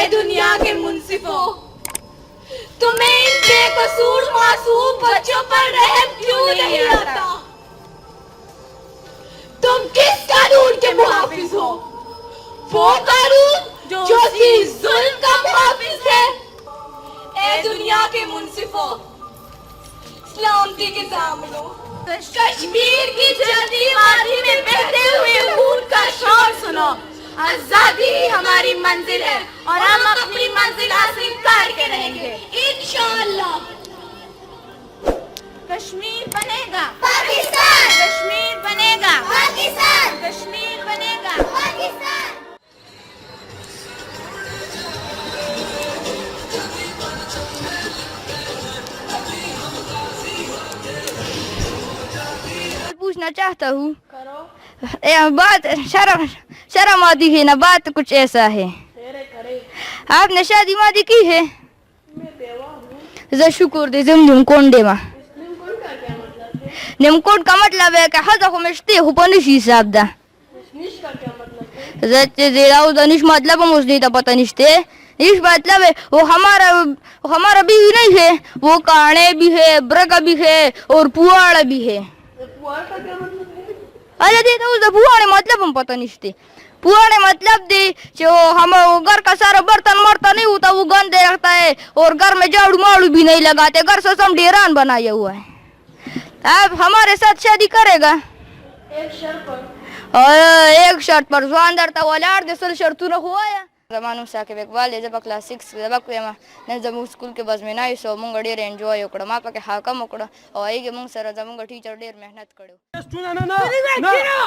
दुनिया के मुंसिफों, तुम्हें इन बेकसूर मासूम बच्चों पर रहम क्यों नहीं आता? तुम किस कानून के मुहाफिज हो? वो कानून जो जुल्म का मुहाफिज है। ए दुनिया के मुंसिफों, सलामती के दामनों, कश्मीर की जल्दी वादी में बहते हुए खून का शोर सुनो। आजादी ही हमारी मंजिल है और हम अपनी मंजिल हासिल करके रहेंगे इंशाअल्लाह। कश्मीर बनेगा पाकिस्तान, कश्मीर बनेगा पाकिस्तान, कश्मीर बनेगा पाकिस्तान। पूछना चाहता हूँ, बात शर्म आती है ना, बात कुछ ऐसा है। आपने शादी वादी की है? शुक्र दे निमकोंडे में। निमकोंड का मतलब है कि हज़ खुमश्ते हुपनिशी साहब दा निश मतलब मुझे तो पता निश्ते इस मतलब है वो हमारा भी नहीं है, वो काने भी है, ब्रगा भी है और पुआड़ा भी है। अरे दे तो पुआड़े मतलब हम पता निश्ते। पुआड़े मतलब दे जो हम घर का सारा बर्तन मरता नहीं होता, वो गंदे रखता है और घर में झाड़ू माड़ू भी नहीं लगाते, घर से सब डेरान बनाया हुआ है। अब हमारे साथ शादी करेगा एक शर्त पर जो अंदर था वाला आर देसल शर्तु न हुआ या जमानु साके बेकवाल जब क्लास 6 जब कोमा ने जब स्कूल के बस में ना सो मंग डेर एंजॉय ओकड़ा मा पके हाका मोकड़ा और आई के मंग सर जब मंग टीचर डेर मेहनत करो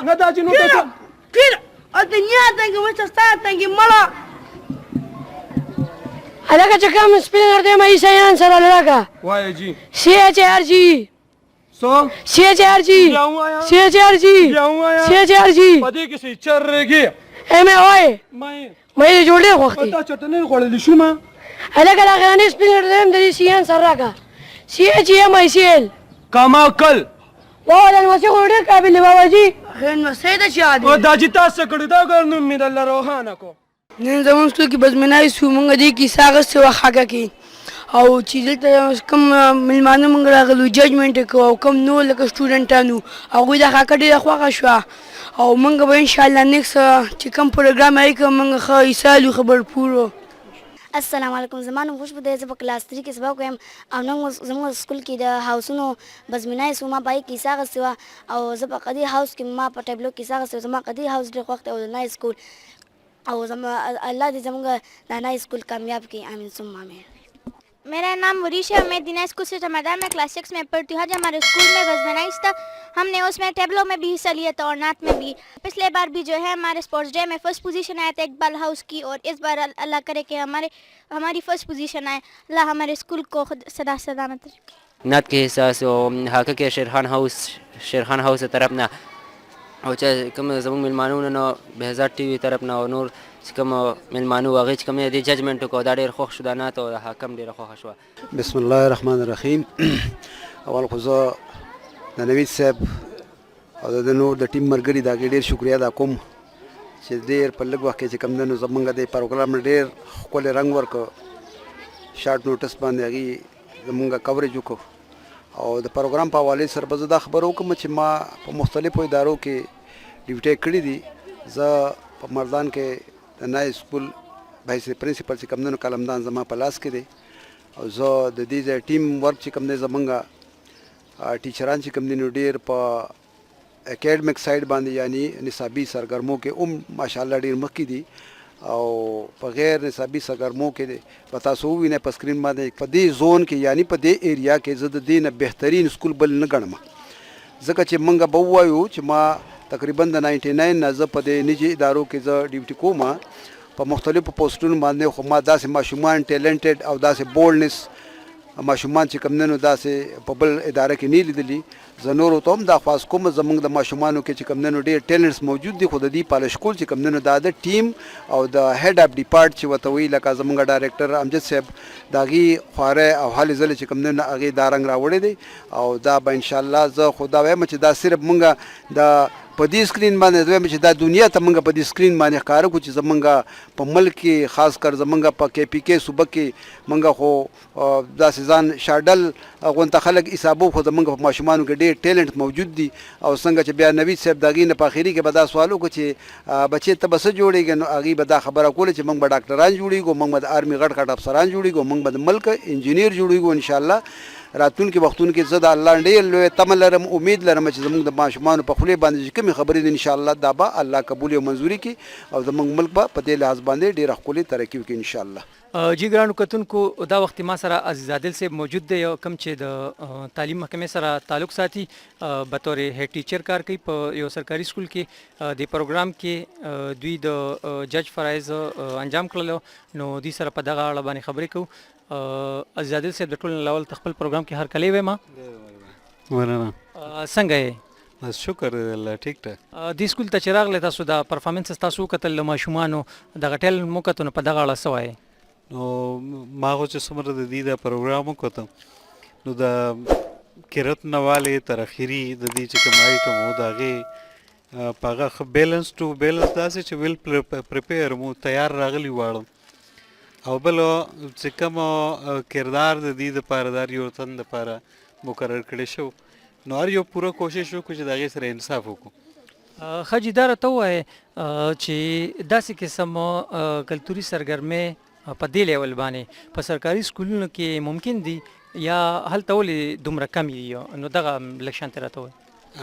ना दाजी नो फिर दुनिया तंग में सस्ता तंग मला अलग जगह में स्पेलिंग करते हैं मैं सही आंसर लगा वाई जी CHRG सो CHRG पदे किसी चर रेगी एमे ओए मैं जोड़े हो पता चटने कोले लिशु मा अलग ने स्पेलिंग करते हैं मेरी सही आंसर लगा CHMICL कमाकल वाला वसे कोड़े काबिल बाबा जी हेन सही द शादी ओ दाजी तास कड़दा गर्नु मिदल्ला रोहाना को ने जमन स्कूल की बस में ना सु मंग दी की सागस से खागा की او چې دلته کم ملمانه موږ راغلو ججمنټ کوو او کم نو لکه سټوډنټانو هغوی د خاکه ډېره خوښه شوه او موږ به انشاءالله نیکس چې کم پروګرام رایي که موږ ښه ایسالو خبر پورو. السلام علیکم. زما نوم خوشبو دی، زه په کلاس 3 کې سبق وایم او نن زموږ سکول کې د هاوسونو بزمینای سو ما پای کیسه اخیستې وه او زه په قدیر هاوس کې ما په ټیبلو کیسه اخیستې وه. زما قدیر هاوس ډېر خوښ دی او د نای سکول او الله دې زموږ د نای سکول کامیاب کړي، آمین ثم آمین. मेरा नाम मुरीश है और मैं दिना स्कूल से रमदान में क्लास 6 में पढ़ती हूँ. आज हमारे स्कूल में बज़मेनाइज़ था, हमने उसमें टेबलों में भी हिस्सा लिया था और नात में भी. पिछले बार भी जो है हमारे स्पोर्ट्स डे में फर्स्ट पोजीशन आया था इकबाल हाउस की और इस बार अल्लाह करे कि हमारी फर्स्ट पोजीशन आए. अल्लाह हमारे स्कूल को खुद सदा सलामत रखे. नात के हिसाब से हाका के शेरखान हाउस तरफ ना और चाहे कम जमून मिलमानों ने बेहजार टीवी तरफ ना और नूर कम मिलमानू वागज कम दे जजमेंट को दाडेर خوښ شو دا نه ته حکم ډیر خوښ شو. بسم الله الرحمن الرحیم. اول خو زه د نوید صاحب او د نور د ټیم مرګري دا ډیر شکریا ادا کوم چې ډیر په لږ وخت کې چې کم دنو زمونږ د پروګرام ډیر خپل رنگ ورک شارټ نوټس باندې هغه زمونږ کوریج وکړو او د پروګرام په حواله سره به زه دا خبرو کوم چې ما په مختلفو ادارو کې ډیوټي کړې دي. زه په مردان کې د نای سکول وایس پرنسپل چې کمندونو کلمدان زما په لاس کې دی او زه د دې ټیم ورک چې کوم دی زمونږ ټیچران چې کوم دي نو ډېر په اکیډمیک سایډ باندې یعنی نصابي سرګرمو کې ماشاءالله ډېر مخکې دي او په غیر نصابي سرګرمو کې په تاسو وینئ په سکرین باندې په دې زون کې یعنی په دې ایریا کې زه د دې نه بهترین سکول بل نه ګڼم ځکه چې موږ به ووایو چې ما تقریبا د 99 نه زه په دې نجي ادارو کې زه ډیوټي کوم په مختلفو پوسټونو باندې خو ما داسې ماشومان ټیلنټډ او داسې بولډنس ماشومان چې کوم نن داسې په بل اداره کې نه لیدلي. زه نورو ته هم دا خواست کوم زموږ د ماشومانو کې چې کوم نن ډېر ټیلنټس موجود دي خو د دې پاله سکول چې کوم نن د ټیم او د هیډ اپ ډیپارټ چې ورته وایي لکه زموږ ډایرکټر امجد صاحب د هغې خواره او هلې ځلې چې کوم نن هغې دا رنګ راوړی دی او دا به انشاءالله زه خو دا وایم چې دا صرف موږ د په دې سکرین باندې دویم چې دا دنیا ته موږ په دې سکرین باندې ښکاره کړو چې زمونږ په ملک کې خاص کر زمونږ په کې پی کې صوبه کې موږ خو داسې ځان شاډل غونته خلک حسابو خو زمونږ په ماشومانو کې ډېر ټیلنټ موجود دي او څنګه چې بیا نوید صاحب د هغې نه په اخري کې به دا سوال وکړو چې بچې ته به څه جوړېږي نو هغې به دا خبره کوله چې موږ به ډاکټران جوړېږو موږ به د آرمي غټ غټ افسران جوړېږو موږ به د ملک انجینیر جوړېږو انشاءالله راتلونکي وختونو کې زه د الله ډېر لوی تمه لرم امید لرم چې زموږ د ماشومانو په خولې باندې چې کومې خبرې دي انشاءالله دا به الله قبول او منظوري کړي او زموږ ملک به په دې لحاظ باندې ډېره ښکلې ترقي وکړي انشاءالله. جی ګرانو کتونکو دا وخت ما سره عزیز عادل صاحب موجود دی کم چې د تعلیم محکمې سره تعلق ساتي بطور هیډ ټیچر کار کوي په یو سرکاري سکول کې د پروګرام کې دوی د جج فرایض انجام کړلو نو دوی سره په دغه اړه باندې خبرې کوو. عزیز عادل صاحب د ټول لاول خپل پروګرام کې هر کلی وې ما څنګه یې بس شکر الله ټیک ټاک. دې سکول ته چې راغلی تاسو دا پرفارمنس تاسو وکتل د ماشومانو دغه ټیلنټ مو وکتو نو په دغه اړه څه وایې؟ نو ما خو چې څومره د دې دا پروګرام وکتم نو د کرت نه والې تر اخري د دې چې کوم آیټم و د هغې په هغه ښه بیلنس ټو بیلنس داسې چې ویل پریپیر مو تیار راغلی واړم او بل چې کوم کردار د دې دپاره د هر یو تن دپاره مقرر کړی شو نو هر یو پوره کوشش وکړو چې د هغې سره انصاف وکړو. ښه جي دا راته ووایې چې داسې قسم کلتوري سرګرمۍ په دې لیول باندې په سرکاري سکولونو کې ممکن دي یا هلته ولې دومره کم دي نو دغه لږ شانتې راته وایي.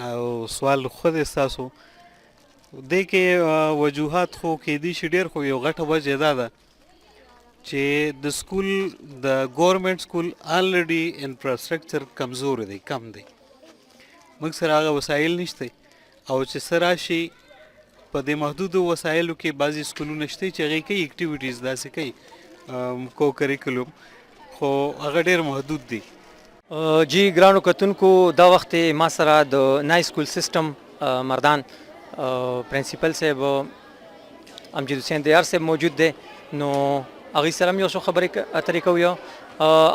او سوال خو دی ستاسو دې کې وجوهات خو کیدی شي ډېر خو یو غټه وجه دا ده چې د سکول د ګورنمنټ سکول آلریډي انفراسټرکچر کمزور دی کم دی موږ سره هغه وسایل نشته او چې څه راشي په دې محدودو وسایلو کې بعضې سکولونه شته چې هغې کوي اکټیویټیز داسې کوي کو کریکولم خو هغه ډېر محدود دی. جی ګرانو کتونکو دا وخت ما سره د نای سکول سیسټم مردان پرنسپل صاحب امجد حسین دیار صاحب موجود دی نو هغې سره هم یو څو خبرې اترې کوو.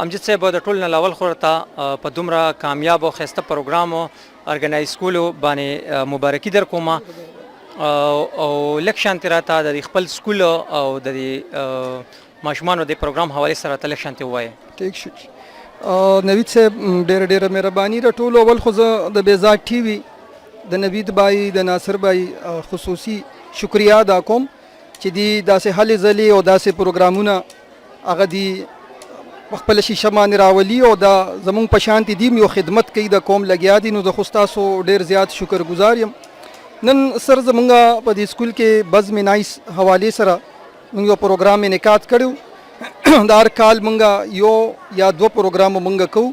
امجد صاحب د ټول نه لاول خو ورته په دومره کامیاب او ښایسته پروګرام ارګنایز کولو باندې مبارکي در کوم او لږ شانتې راته د خپل سکول او د ماشومانو د پروګرام حوالې سره ته لږ شانتې ووایې. ټیک شو نوید صاحب ډېره مهرباني د ټولو اول خو زه د بیزاد ټي وي د نوید بای د ناصر بای خصوصي شکریا ادا کوم چې دی داسې هلې ځلې او داسې پروګرامونه هغه دی په خپله شیشه باندې راولي او دا زمونږ په شانتې دي یو خدمت کوي د قوم لګیا دي نو د خو ستاسو ډېر زیات شکرګزار یم. نن سر زمونږ په دې سکول کې بزم نایس حوالې سره موږ یو پروګرام انعقاد کړو د هر کال موږ یو یا دوه پروګرام موږ کوو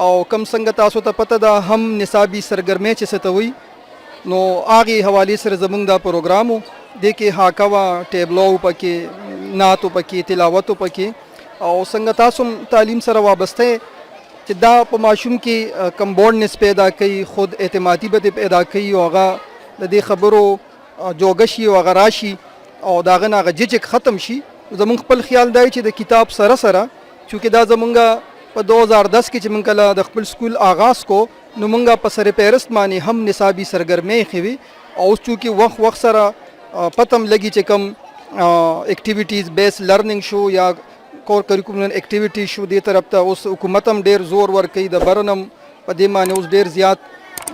او کم څنګه تاسو ته پته ده هم نصابي سرګرمۍ چې څه ته وایي نو هغې حوالې سره زمونږ دا پروګرام و دې کې حاکه وه ټیبلو پکې نعتو پکې تلاوتو پکې او څنګه تاسو تعلیم سره وابسته چې دا په ماشوم کې کم بورډنس پیدا کوي خود اعتمادي به پیدا کوي او هغه د دې خبرو جوګه شي او هغه راشي او د هغه نه هغه ججک ختم شي. زمونږ خپل خیال دی چې د کتاب سره سره چونکې دا زمونږ په 2010 کې چې موږ کله د خپل سکول آغاز کو نو موږ په سر پیرست باندې هم نصابي سرګرمۍ خوي او اوس چونکې وخت سره پتم لګي چې کم اکټیویټیز بیس لرننګ شو یا کور کریکولم اکټیویټی شو دې طرف ته اوس حکومت هم ډېر زور ورکوي د برنم په دې باندې اوس ډېر زیات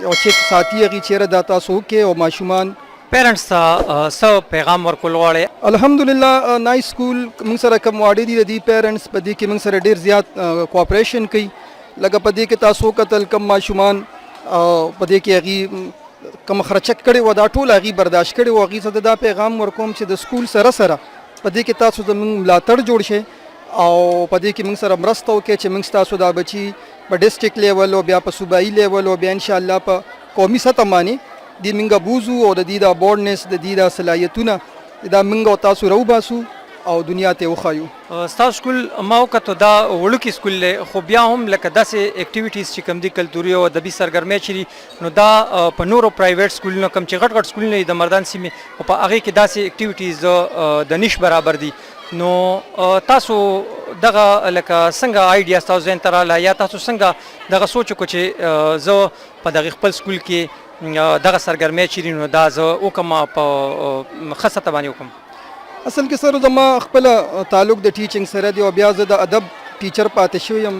او چې ساتي هغې چیرې دا تاسو وکړئ او ماشومان پیرنټس ته څه پیغام ورکول غواړئ؟ الحمدلله نای سکول موږ سره کوم واړه دي د دې پیرنټس په دې کې موږ سره ډېر زیات کوآپریشن کوي لکه په دې کې تاسو کتل کم ماشومان په دې کې هغې کم خرچک کړی و دا ټول هغې برداشت کړی و هغې ته دا پیغام ورکوم چې د سکول سره سره په دې کې تاسو زموږ ملاتړ جوړ شئ او په دې کې موږ سره مرسته وکړئ چې موږ ستاسو دا بچي په ډسټرکټ لیول او بیا په صوبایي لیول او بیا انشاءالله په قومي سطح باندې دې موږ بوځو او د دې دا بورډنس د دې دا صلاحیتونه دا موږ او تاسو راوباسو او دنیا ته وښایو. ستاسو سکول ما وکتو دا وړوکی سکول دی خو بیا هم لکه داسې اکټیویټیز چې کوم دي کلتوري او ادبي سرګرمۍ چې دي نو دا په نورو پرایویټ سکولونو کوم چې غټ غټ سکولونه دي د مردان سیمې او په هغې کې داسې اکټیویټیز د نش برابر دي نو تاسو دغه لکه څنګه آیډیا تاسو ذهن ته راغله یا تاسو څنګه دغه سوچ وکړو چې زه په دغه خپل سکول کې دغه سرګرمۍ چې دي نو دا زه وکړم په ښه سطح باندې وکړم. اصل کې سره زما خپل تعلق د ټیچینګ سره دی او بیا زه د ادب ټیچر پاتې شوی یم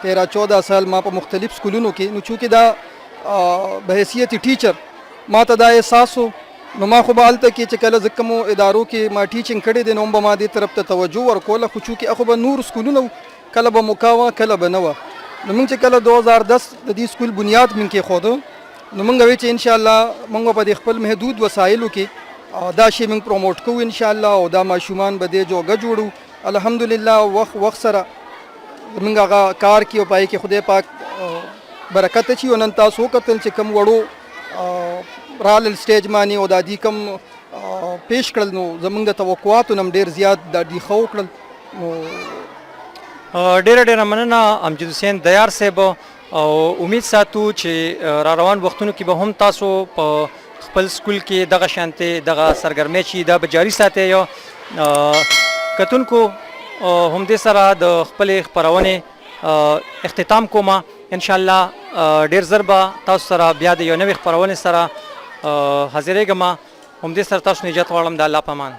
13-14 سال ما په مختلف سکولونو کې. نو چونکې دا بحیثیت ټیچر ما ته دا احساس و نو ما خو به هلته کې چې کله زه کومو ادارو کې ما ټیچینګ کړی دی نو به ما دې طرف ته توجه ورکوله. خو چونکې هغه به نور سکولونه کله به موقع وه کله به نه وه. نو موږ چې کله 2010 د دې سکول بنیاد موږ کېښوده نو موږ وایو چې انشاءالله موږ به د خپل محدود وسایلو کې دا شی موږ پروموټ کوو انشاءالله او دا ماشومان به دې جوګه جوړو. الحمدلله وخت سره موږ هغه کار کې او پای کې خدای پاک برکت اچي. او نن تاسو وکتل چې کوم وړو رالل سټیج باندې او دا دي کوم پیش کړل نو زموږ د توقعاتو نه ډېر زیات دا دي ښه وکړل. نو ډېره مننه امجد حسین دیار صاحب او امید ساتو چې را روان وختونو کې به هم تاسو په خپل سکول کې دغه شانتې دغه سرګرمۍ چې دا به جاري ساتئ. یا کتونکو همدې سره د خپلې خپرونې اختتام کوم. انشاءالله ډېر ژر به تاسو سره بیا د یو نوې خپرونې سره حاضرېږم. همدې سره تاسو نجات غواړم د الله په امان.